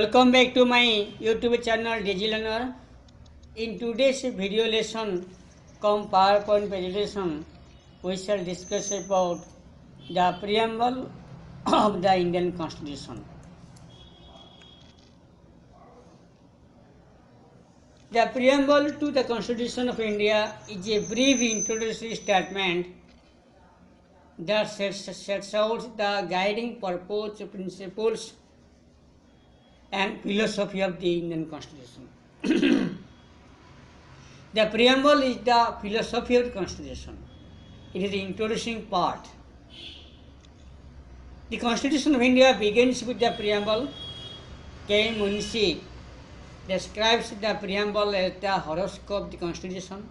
Welcome back to my YouTube channel DigiLearner. In today's video lesson, come PowerPoint presentation, we shall discuss about the preamble of the Indian Constitution. The preamble to the Constitution of India is a brief introductory statement that sets out the guiding purpose, principles, and philosophy of the Indian Constitution. The preamble is the philosophy of the Constitution. It is the introducing part. The Constitution of India begins with the preamble. K. Munshi describes the preamble as the horoscope of the Constitution,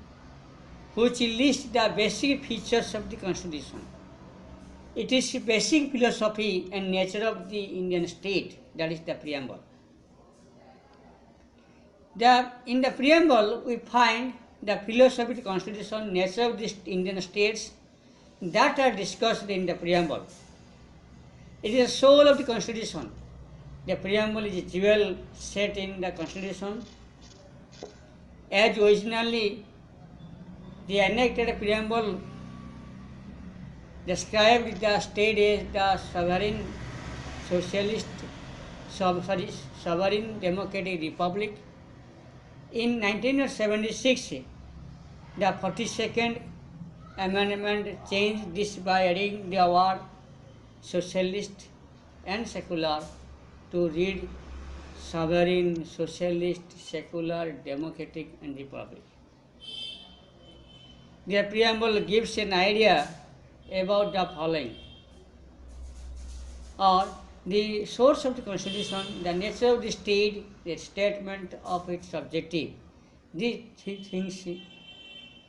which lists the basic features of the Constitution. It is the basic philosophy and nature of the Indian state, that is the preamble. In the preamble, we find the philosophy of the Constitution, nature of the Indian states that are discussed in the preamble. It is the soul of the Constitution. The preamble is a jewel set in the Constitution. As originally, the enacted preamble described the state as the sovereign sovereign democratic republic. In 1976, the 42nd Amendment changed this by adding the word socialist and secular to read sovereign, socialist, secular, democratic, and republic. The preamble gives an idea about the following: or the source of the Constitution, the nature of the state, the statement of its objective. These three things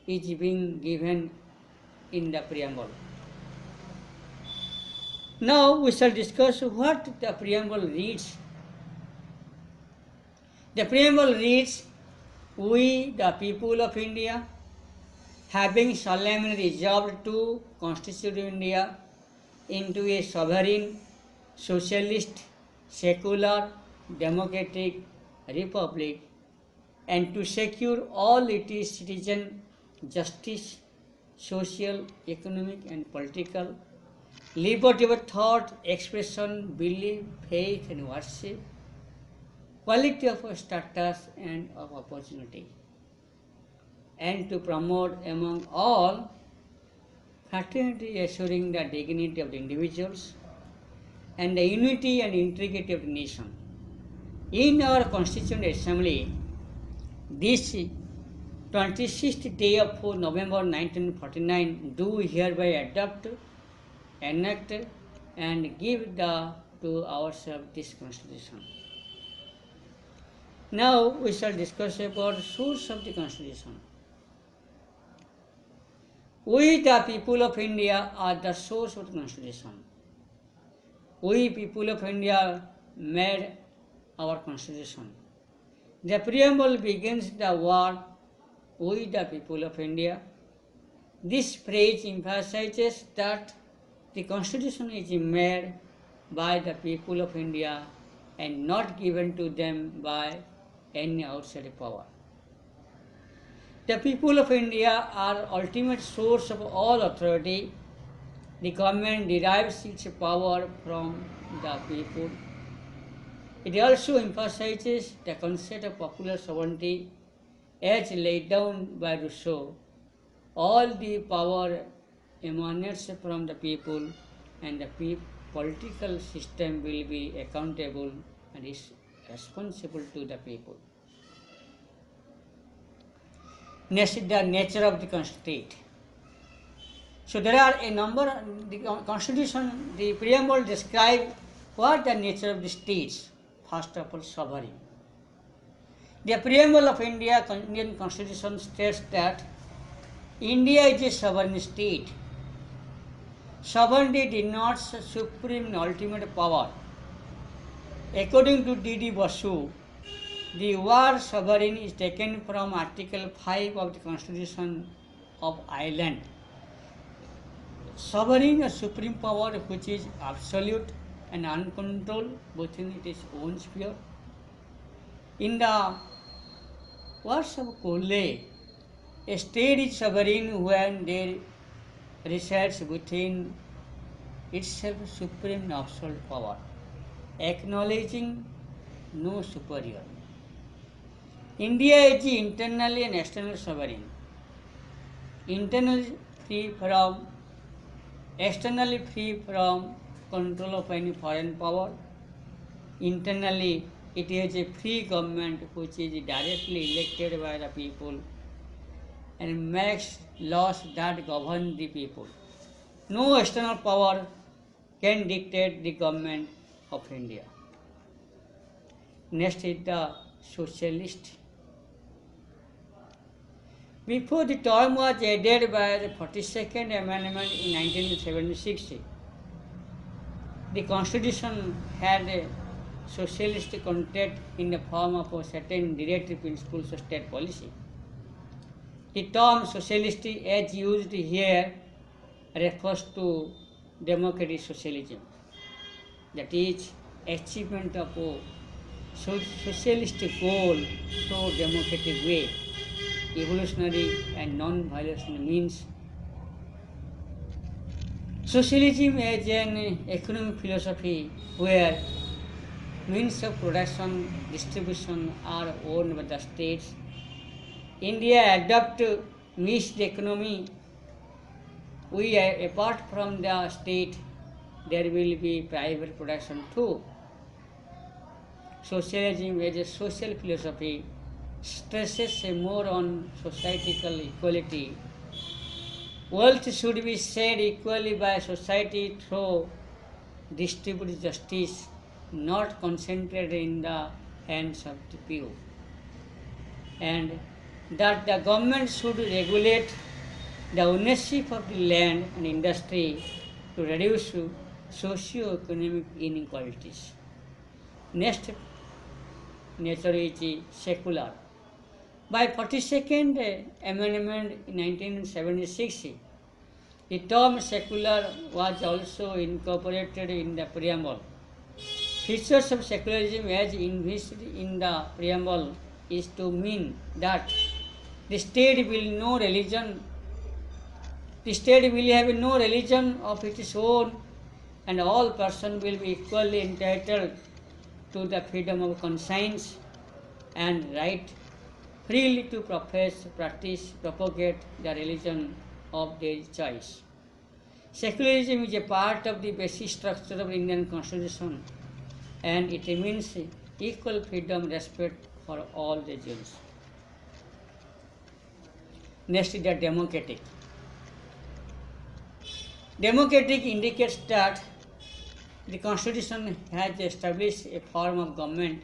is being given in the preamble. Now we shall discuss what the preamble reads. The preamble reads, "We, the people of India, having solemnly resolved to constitute India into a sovereign, socialist, secular, democratic republic, and to secure all its citizens justice, social, economic, and political, liberty of thought, expression, belief, faith, and worship, quality of status and of opportunity, and to promote among all fraternity, assuring the dignity of the individuals and the unity and integrity of the nation. In our Constituent Assembly, this 26th day of November 1949, do hereby adopt, enact, and give to ourselves this Constitution." Now we shall discuss about the source of the Constitution. We, the people of India, are the source of the Constitution. We, people of India, made our Constitution. The preamble begins the word, "We, the people of India." This phrase emphasizes that the Constitution is made by the people of India and not given to them by any outside power. The people of India are ultimate source of all authority. The government derives its power from the people. It also emphasizes the concept of popular sovereignty as laid down by Rousseau. All the power emanates from the people, and the political system will be accountable and is responsible to the people. Next is the nature of the state. So there are a number, the Constitution, the preamble describes what the nature of the states. First of all, sovereign. The preamble of Indian Constitution states that India is a sovereign state. Sovereignty denotes supreme and ultimate power. According to D.D. Basu, the word sovereign is taken from Article 5 of the Constitution of Ireland. Sovereign, a supreme power which is absolute and uncontrolled within its own sphere, In the words of Kohli, a state is sovereign when there resides within itself supreme absolute power, acknowledging no superior. India is internally and externally sovereign, internally free from, externally free from control of any foreign power. Internally, it is a free government which is directly elected by the people and makes laws that govern the people. No external power can dictate the government of India. Next is the socialist. Before the term was added by the 42nd Amendment in 1976, the Constitution had a socialist content in the form of a certain directive principles of state policy. The term socialist as used here refers to democratic socialism, that is, achievement of a socialist goal through democratic way, evolutionary and non-violent means. Socialism is an economic philosophy where means of production, distribution are owned by the states. India adopted mixed economy. Apart from the state, there will be private production too. Socialism as a social philosophy stresses more on societal equality. Wealth should be shared equally by society through distributed justice, not concentrated in the hands of the few. And that the government should regulate the ownership of the land and industry to reduce socio-economic inequalities. Next nature is secular. By 42nd Amendment in 1976, the term secular was also incorporated in the preamble. Features of secularism as envisaged in the preamble is to mean that the state will have no religion of its own, and all persons will be equally entitled to the freedom of conscience and right freely to profess, practice, propagate the religion of their choice. Secularism is a part of the basic structure of Indian Constitution, and it means equal freedom, respect for all religions. Next is the democratic. Democratic indicates that the Constitution has established a form of government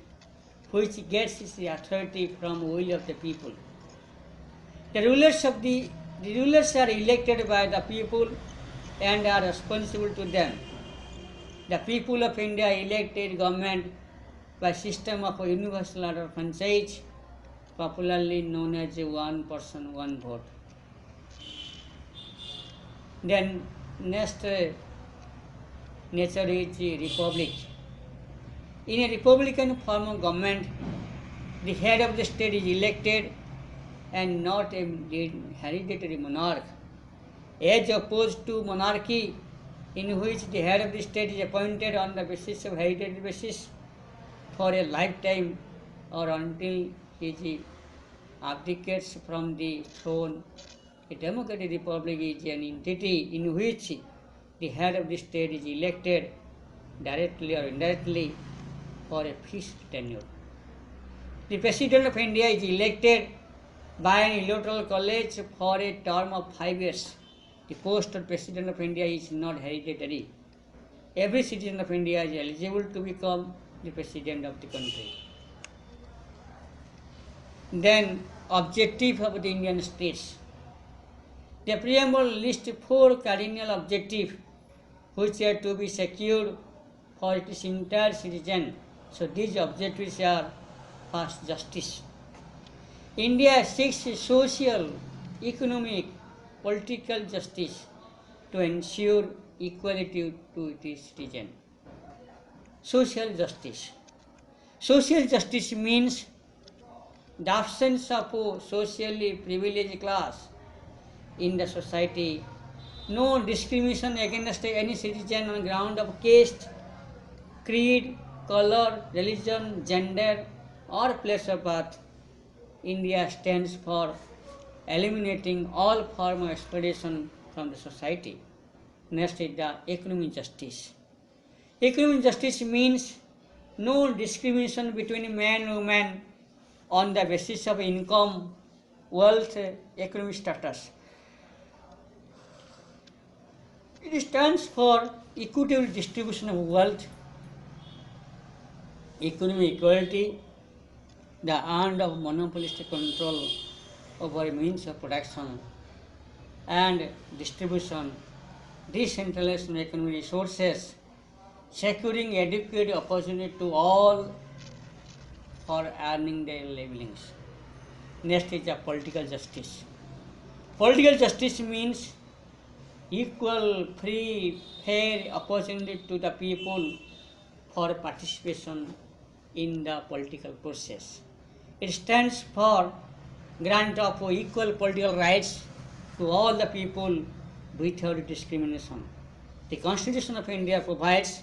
which gets its authority from the will of the people. The rulers are elected by the people and are responsible to them. The people of India elected government by system of a universal order franchise, popularly known as one person, one vote. Then next nature is republic. In a republican form of government, the head of the state is elected and not a hereditary monarch, as opposed to monarchy, in which the head of the state is appointed on the basis of hereditary basis for a lifetime or until he abdicates from the throne. A democratic republic is an entity in which the head of the state is elected directly or indirectly for a fixed tenure. The President of India is elected by an electoral college for a term of 5 years. The post of President of India is not hereditary. Every citizen of India is eligible to become the President of the country. Then, objective of the Indian states. The preamble lists 4 cardinal objectives which are to be secured for its entire citizen. So these objectives are: first, justice. India seeks social, economic, political justice to ensure equality to its citizens. Social justice. Social justice means the absence of a socially privileged class in the society, no discrimination against any citizen on ground of caste, creed, color, religion, gender, or place of birth. India stands for eliminating all form of exploitation from the society. Next is the economic justice. Economic justice means no discrimination between man and woman on the basis of income, wealth, economic status. It stands for equitable distribution of wealth, economic equality, the end of monopolistic control over means of production and distribution, decentralization of economic resources, securing adequate opportunity to all for earning their livings. Next is the political justice. Political justice means equal, free, fair opportunity to the people for participation in the political process. It stands for grant of equal political rights to all the people without discrimination. The Constitution of India provides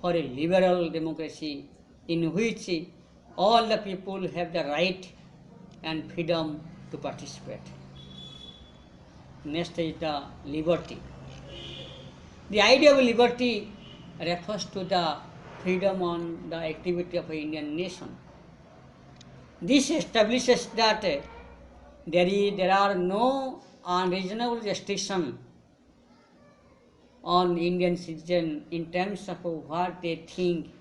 for a liberal democracy in which all the people have the right and freedom to participate. Next is the liberty. The idea of liberty refers to the freedom on the activity of an Indian nation. This establishes that there are no unreasonable restrictions on Indian citizens in terms of what they think,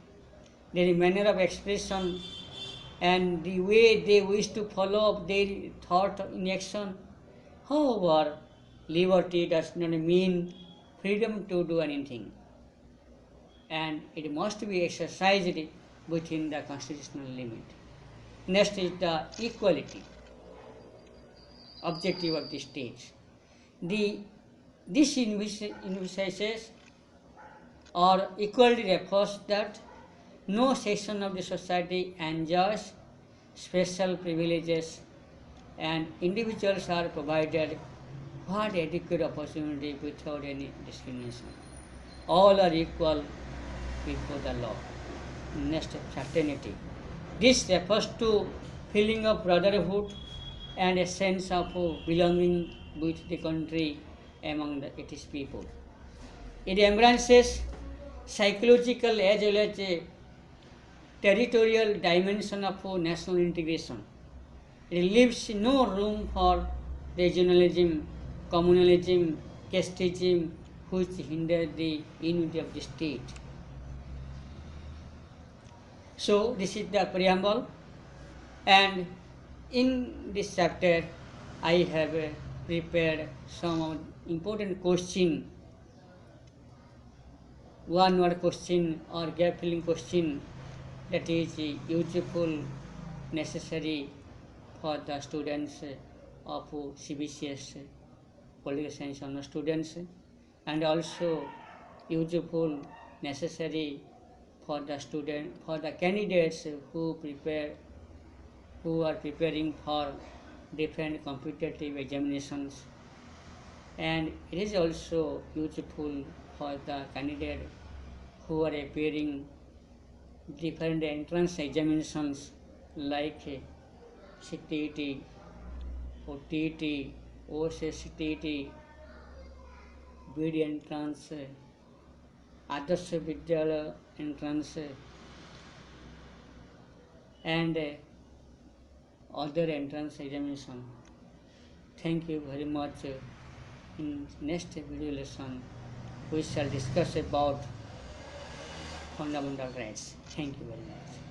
their manner of expression, and the way they wish to follow up their thought in action. However, liberty does not mean freedom to do anything, and it must be exercised within the constitutional limit. Next is the equality, objective of the state. This envisages or equality refers that no section of the society enjoys special privileges and individuals are provided what adequate opportunity without any discrimination. All are equal before the law. Next, fraternity. This refers to feeling of brotherhood and a sense of belonging with the country among its people. It embraces psychological as well as a territorial dimension of national integration. It leaves no room for regionalism, communalism, casteism, which hinder the unity of the state. So this is the preamble, and in this chapter I have prepared some important questions, one word question or gap filling question that is useful, necessary for the students of CBCS political science honor students, and also useful, necessary for the candidates who are preparing for different competitive examinations, and it is also useful for the candidate who are appearing different entrance examinations like CTET, OTET, OSCE, BED entrance, Adarsh Vidyalaya entrance, and other entrance examination. Thank you very much. In next video lesson, we shall discuss about fundamental rights. Thank you very much.